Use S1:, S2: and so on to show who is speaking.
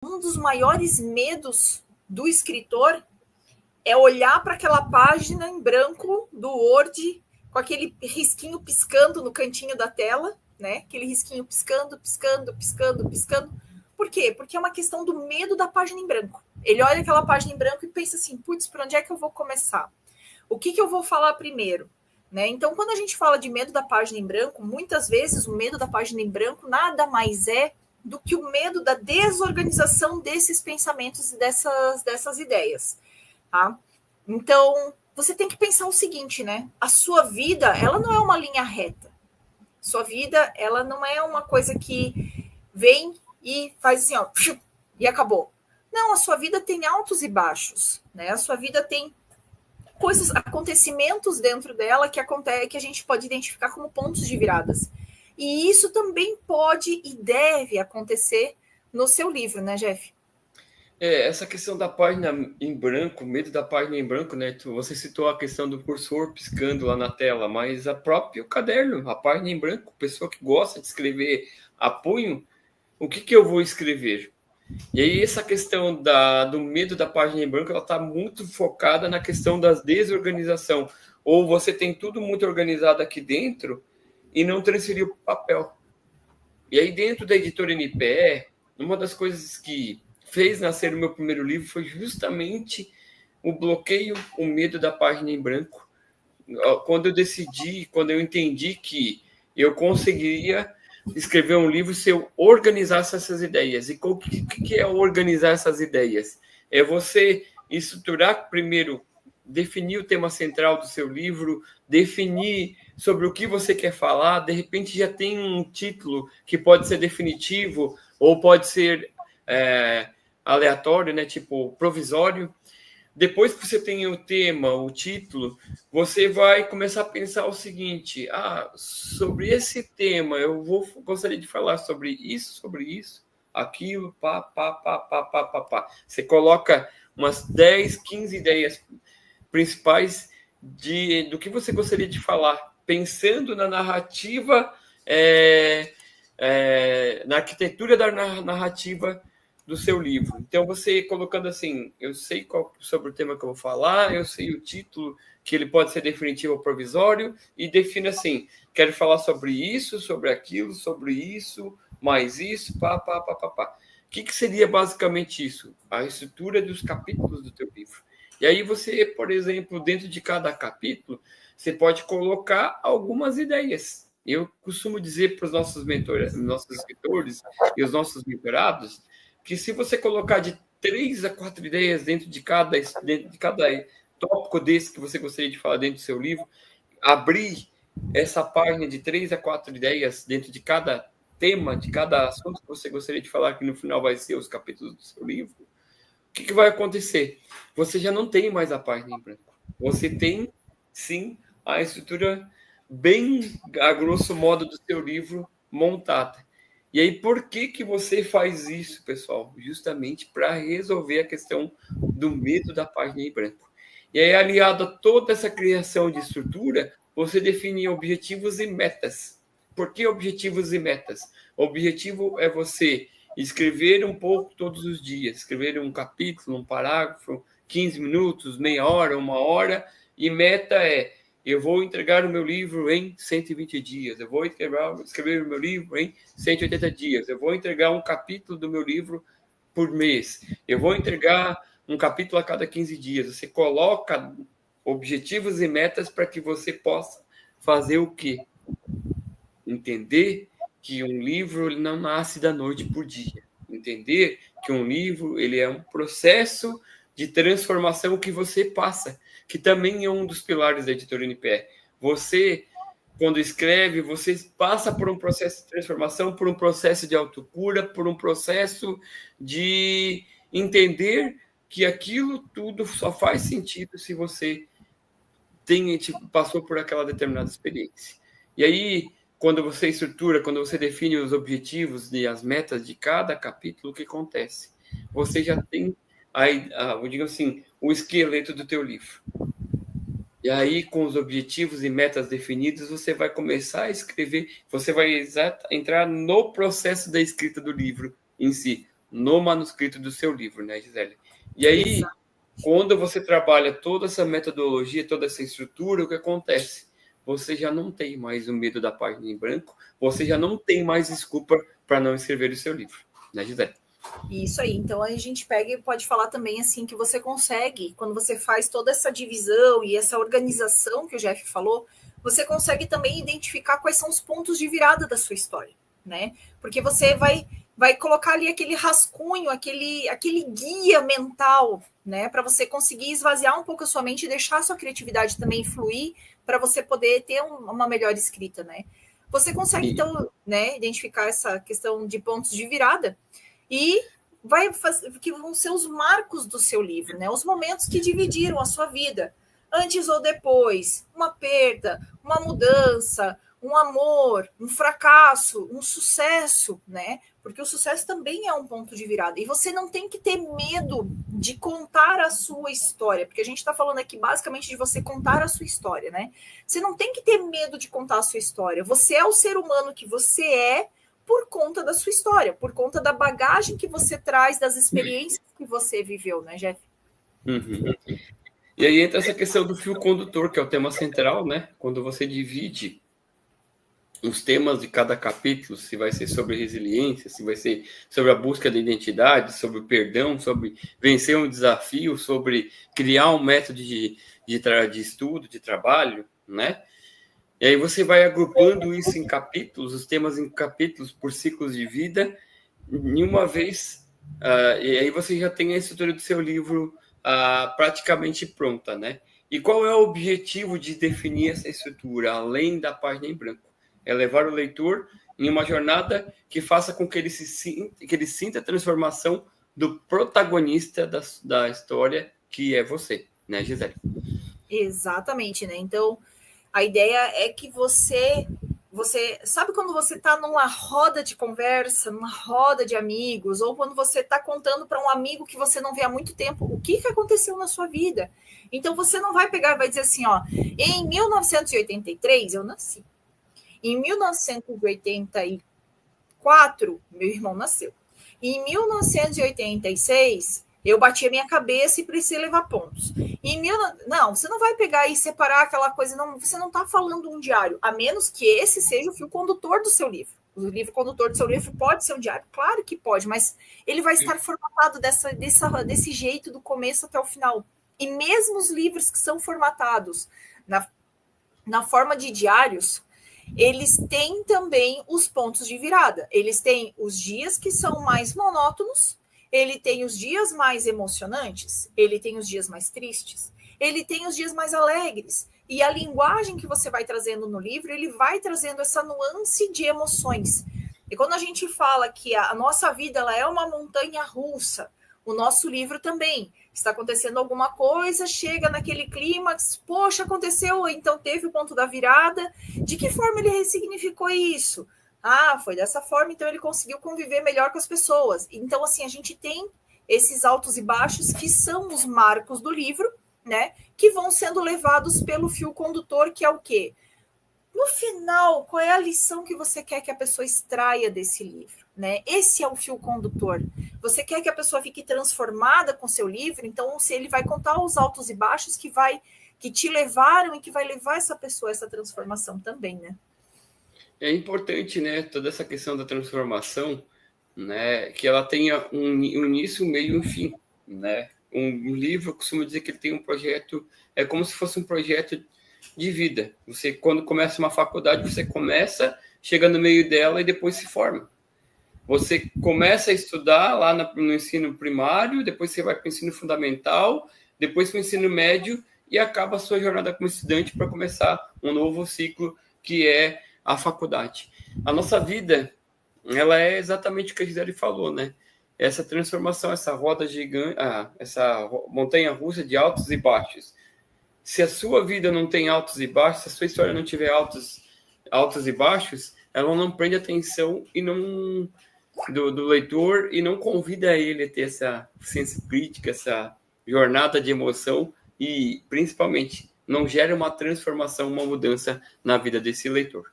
S1: Um dos maiores medos do escritor é olhar para aquela página em branco do Word, com aquele risquinho piscando no cantinho da tela, né? Aquele risquinho piscando, piscando, piscando, piscando. Por quê? Porque é uma questão do medo da página em branco. Ele olha aquela página em branco e pensa assim, putz, por onde é que eu vou começar? O que eu vou falar primeiro? Né? Então, quando a gente fala de medo da página em branco, muitas vezes o medo da página em branco nada mais é do que o medo da desorganização desses pensamentos e dessas ideias. Tá? Então, você tem que pensar o seguinte, né? A sua vida, ela não é uma linha reta. Sua vida, ela não é uma coisa que vem e faz assim, ó, e acabou. Não, a sua vida tem altos e baixos, né? A sua vida tem coisas, acontecimentos dentro dela que acontece, que a gente pode identificar como pontos de viradas. E isso também pode e deve acontecer no seu livro, né, Jeff?
S2: Essa questão da página em branco, medo da página em branco, né? Você citou a questão do cursor piscando lá na tela, mas a próprio caderno, a página em branco, pessoa que gosta de escrever a punho, o que eu vou escrever? E aí essa questão do medo da página em branco, ela está muito focada na questão da desorganização. Ou você tem tudo muito organizado aqui dentro e não transferiu para o papel. E aí dentro da editora NPE, uma das coisas que fez nascer o meu primeiro livro foi justamente o bloqueio, o medo da página em branco. Quando eu entendi que eu conseguiria escrever um livro se eu organizasse essas ideias. E o que é organizar essas ideias? É você estruturar primeiro, definir o tema central do seu livro, definir sobre o que você quer falar, de repente já tem um título que pode ser definitivo ou pode ser aleatório, né? Tipo provisório. Depois que você tem o tema, o título, você vai começar a pensar o seguinte: sobre esse tema gostaria de falar sobre isso, aquilo, pá, pá, pá, pá, pá, pá, pá. Você coloca umas 10, 15 ideias principais do que você gostaria de falar, pensando na narrativa, na arquitetura da narrativa do seu livro. Então, você colocando assim, eu sei sobre o tema que eu vou falar, eu sei o título, que ele pode ser definitivo ou provisório, e define assim, quero falar sobre isso, sobre aquilo, sobre isso, mais isso, pá, pá, pá, pá, pá. O que seria basicamente isso? A estrutura dos capítulos do teu livro. E aí você, por exemplo, dentro de cada capítulo, você pode colocar algumas ideias. Eu costumo dizer para os nossos mentores, nossos escritores e os nossos mentorados, que se você colocar de 3 a 4 ideias dentro de cada tópico desse que você gostaria de falar dentro do seu livro, abrir essa página de 3 a 4 ideias dentro de cada tema, de cada assunto que você gostaria de falar, que no final vai ser os capítulos do seu livro, o que vai acontecer? Você já não tem mais a página em branco. Você tem, sim, a estrutura bem, a grosso modo, do seu livro montada. E aí, por que você faz isso, pessoal? Justamente para resolver a questão do medo da página em branco. E aí, aliado a toda essa criação de estrutura, você define objetivos e metas. Por que objetivos e metas? O objetivo é você escrever um pouco todos os dias, escrever um capítulo, um parágrafo, 15 minutos, meia hora, uma hora, e meta é: eu vou entregar o meu livro em 120 dias, eu vou escrever o meu livro em 180 dias, eu vou entregar um capítulo do meu livro por mês, eu vou entregar um capítulo a cada 15 dias. Você coloca objetivos e metas para que você possa fazer o quê? Entender que um livro ele não nasce da noite por dia. Entender que um livro ele é um processo de transformação que você passa, que também é um dos pilares da editora NPE. Você, quando escreve, você passa por um processo de transformação, por um processo de autocura, por um processo de entender que aquilo tudo só faz sentido se você passou por aquela determinada experiência. E aí, quando você estrutura, quando você define os objetivos e as metas de cada capítulo, o que acontece? Você já tem, digamos assim, o esqueleto do teu livro. E aí, com os objetivos e metas definidos, você vai começar a escrever, você vai entrar no processo da escrita do livro em si. no manuscrito do seu livro, né, Gisele? E aí, quando você trabalha toda essa metodologia, toda essa estrutura, o que acontece? Você já não tem mais o medo da página em branco, você já não tem mais desculpa para não escrever o seu livro, né, Gisele?
S1: Isso aí, então a gente pega e pode falar também assim que você consegue, quando você faz toda essa divisão e essa organização que o Jeff falou, você consegue também identificar quais são os pontos de virada da sua história, né? Porque você vai colocar ali aquele rascunho, aquele guia mental, né, para você conseguir esvaziar um pouco a sua mente e deixar a sua criatividade também fluir para você poder ter uma melhor escrita, né? Você consegue então, né, identificar essa questão de pontos de virada e vai fazer que vão ser os marcos do seu livro, né? Os momentos que dividiram a sua vida, antes ou depois, uma perda, uma mudança, um amor, um fracasso, um sucesso, né? Porque o sucesso também é um ponto de virada. E você não tem que ter medo de contar a sua história, porque a gente está falando aqui basicamente de você contar a sua história, né? Você não tem que ter medo de contar a sua história. Você é o ser humano que você é por conta da sua história, por conta da bagagem que você traz, das experiências que você viveu, né, Jeff?
S2: Uhum. E aí entra essa questão do fio condutor, que é o tema central, né? Quando você divide os temas de cada capítulo, se vai ser sobre resiliência, se vai ser sobre a busca da identidade, sobre o perdão, sobre vencer um desafio, sobre criar um método de estudo, de trabalho, né? E aí você vai agrupando isso em capítulos, os temas em capítulos por ciclos de vida, em uma vez, e aí você já tem a estrutura do seu livro praticamente pronta, né? E qual é o objetivo de definir essa estrutura, além da página em branco? É levar o leitor em uma jornada que faça com que ele sinta a transformação do protagonista da história, que é você, né, Gisele?
S1: Exatamente, né? Então, a ideia é que você sabe quando você está numa roda de conversa, numa roda de amigos, ou quando você está contando para um amigo que você não vê há muito tempo o que aconteceu na sua vida. Então você não vai pegar e vai dizer assim, ó, em 1983 eu nasci. Em 1984, meu irmão nasceu. Em 1986, eu bati a minha cabeça e precisei levar pontos. Não, você não vai pegar e separar aquela coisa, não, você não está falando um diário, a menos que esse seja o fio condutor do seu livro. O livro condutor do seu livro pode ser um diário? Claro que pode, mas ele vai estar formatado desse jeito do começo até o final. E mesmo os livros que são formatados na forma de diários, eles têm também os pontos de virada. Eles têm os dias que são mais monótonos, ele tem os dias mais emocionantes, ele tem os dias mais tristes, ele tem os dias mais alegres. E a linguagem que você vai trazendo no livro, ele vai trazendo essa nuance de emoções. E quando a gente fala que a nossa vida ela é uma montanha russa, o nosso livro também. Está acontecendo alguma coisa, chega naquele clímax, poxa, aconteceu, então teve o ponto da virada. De que forma ele ressignificou isso? Ah, foi dessa forma, então ele conseguiu conviver melhor com as pessoas. Então, assim, a gente tem esses altos e baixos que são os marcos do livro, né? Que vão sendo levados pelo fio condutor, que é o quê? No final, qual é a lição que você quer que a pessoa extraia desse livro? Né? Esse é o fio condutor. Você quer que a pessoa fique transformada com seu livro, então se ele vai contar os altos e baixos que te levaram e que vai levar essa pessoa a essa transformação também, né?
S2: É importante, né, toda essa questão da transformação, né, que ela tenha um início, um meio e um fim, né? Um livro, eu costumo dizer que ele tem um projeto, é como se fosse um projeto de vida. Você, quando começa uma faculdade, você começa, chega no meio dela e depois se forma. Você começa a estudar lá no ensino primário, depois você vai para o ensino fundamental, depois para o ensino médio e acaba a sua jornada como estudante para começar um novo ciclo que é a faculdade. A nossa vida, ela é exatamente o que a Gisele falou, né? Essa transformação, essa roda gigante, essa montanha russa de altos e baixos. Se a sua vida não tem altos e baixos, se a sua história não tiver altos e baixos, ela não prende atenção e não do leitor e não convida ele a ter essa senso crítica, essa jornada de emoção e, principalmente, não gera uma transformação, uma mudança na vida desse leitor.